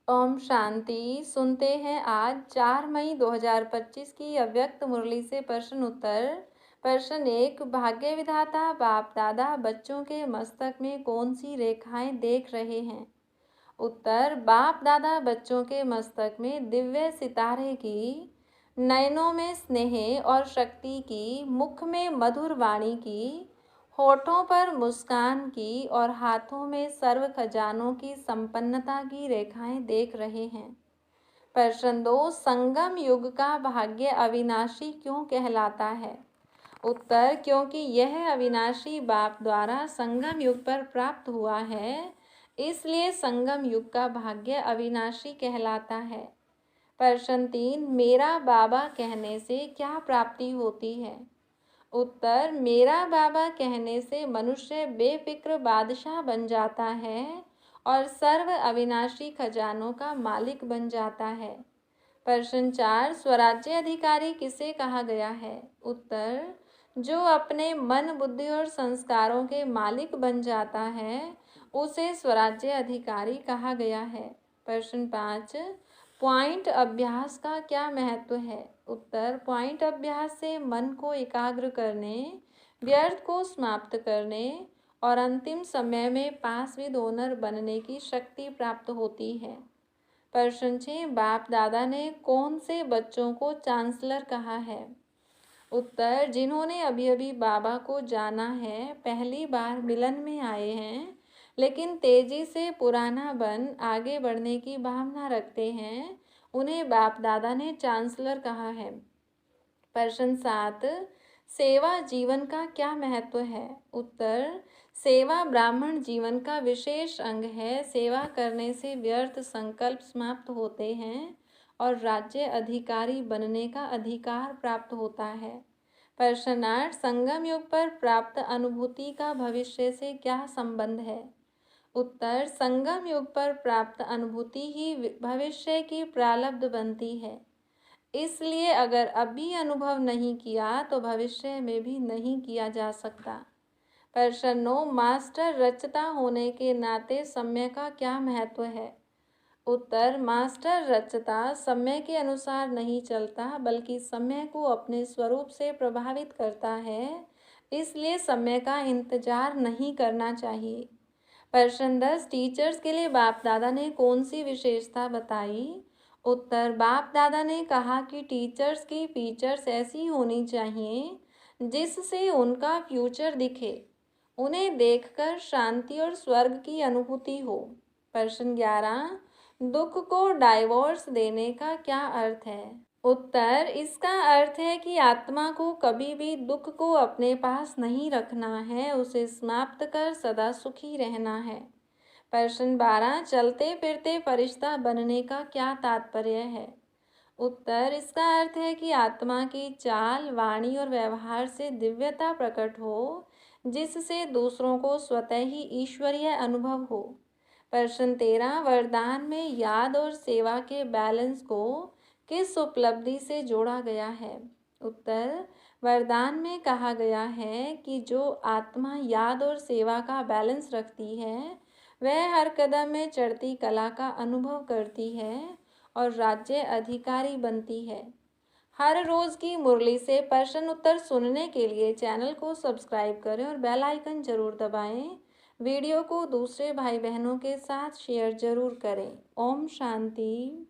ओम शांति। सुनते हैं आज 4 मई 2025 की अव्यक्त मुरली से प्रश्न उत्तर। प्रश्न 1, भाग्य विधाता बाप दादा बच्चों के मस्तक में कौन सी रेखाएं देख रहे हैं? उत्तर, बाप दादा बच्चों के मस्तक में दिव्य सितारे की, नयनों में स्नेह और शक्ति की, मुख में मधुर वाणी की, होठों पर मुस्कान की और हाथों में सर्व खजानों की संपन्नता की रेखाएं देख रहे हैं। प्रश्न 2, संगम युग का भाग्य अविनाशी क्यों कहलाता है? उत्तर, क्योंकि यह अविनाशी बाप द्वारा संगम युग पर प्राप्त हुआ है, इसलिए संगम युग का भाग्य अविनाशी कहलाता है। प्रश्न 3, मेरा बाबा कहने से क्या प्राप्ति होती है? उत्तर, मेरा बाबा कहने से मनुष्य बेफिक्र बादशाह बन जाता है और सर्व अविनाशी खजानों का मालिक बन जाता है। प्रश्न 4, स्वराज्य अधिकारी किसे कहा गया है? उत्तर, जो अपने मन बुद्धि और संस्कारों के मालिक बन जाता है उसे स्वराज्य अधिकारी कहा गया है। प्रश्न 5, पॉइंट अभ्यास का क्या महत्व है? उत्तर, पॉइंट अभ्यास से मन को एकाग्र करने, व्यर्थ को समाप्त करने और अंतिम समय में पास विद ओनर बनने की शक्ति प्राप्त होती है। प्रश्न 6, बाप दादा ने कौन से बच्चों को चांसलर कहा है? उत्तर, जिन्होंने अभी अभी बाबा को जाना है, पहली बार मिलन में आए हैं, लेकिन तेजी से पुराना बन आगे बढ़ने की भावना रखते हैं, उन्हें बाप दादा ने चांसलर कहा है। प्रश्न 7, सेवा जीवन का क्या महत्व है? उत्तर, सेवा ब्राह्मण जीवन का विशेष अंग है। सेवा करने से व्यर्थ संकल्प समाप्त होते हैं और राज्य अधिकारी बनने का अधिकार प्राप्त होता है। प्रश्न 8, संगम युग पर प्राप्त अनुभूति का भविष्य से क्या संबंध है? उत्तर, संगम युग पर प्राप्त अनुभूति ही भविष्य की प्रारब्ध बनती है, इसलिए अगर अभी अनुभव नहीं किया तो भविष्य में भी नहीं किया जा सकता। प्रश्न 9, मास्टर रचता होने के नाते समय का क्या महत्व है? उत्तर, मास्टर रचता समय के अनुसार नहीं चलता बल्कि समय को अपने स्वरूप से प्रभावित करता है, इसलिए समय का इंतजार नहीं करना चाहिए। प्रश्न 10, टीचर्स के लिए बाप दादा ने कौन सी विशेषता बताई? उत्तर, बाप दादा ने कहा कि टीचर्स की फीचर्स ऐसी होनी चाहिए जिससे उनका फ्यूचर दिखे, उन्हें देखकर शांति और स्वर्ग की अनुभूति हो। प्रश्न 11, दुख को डाइवोर्स देने का क्या अर्थ है? उत्तर, इसका अर्थ है कि आत्मा को कभी भी दुख को अपने पास नहीं रखना है, उसे समाप्त कर सदा सुखी रहना है। प्रश्न 12, चलते फिरते फरिश्ता बनने का क्या तात्पर्य है? उत्तर, इसका अर्थ है कि आत्मा की चाल, वाणी और व्यवहार से दिव्यता प्रकट हो, जिससे दूसरों को स्वतः ही ईश्वरीय अनुभव हो। प्रश्न 13, वरदान में याद और सेवा के बैलेंस को किस उपलब्धि से जोड़ा गया है? उत्तर, वरदान में कहा गया है कि जो आत्मा याद और सेवा का बैलेंस रखती है वह हर कदम में चढ़ती कला का अनुभव करती है और राज्य अधिकारी बनती है। हर रोज की मुरली से प्रश्न उत्तर सुनने के लिए चैनल को सब्सक्राइब करें और बेल आइकन जरूर दबाएं। वीडियो को दूसरे भाई बहनों के साथ शेयर जरूर करें। ओम शांति।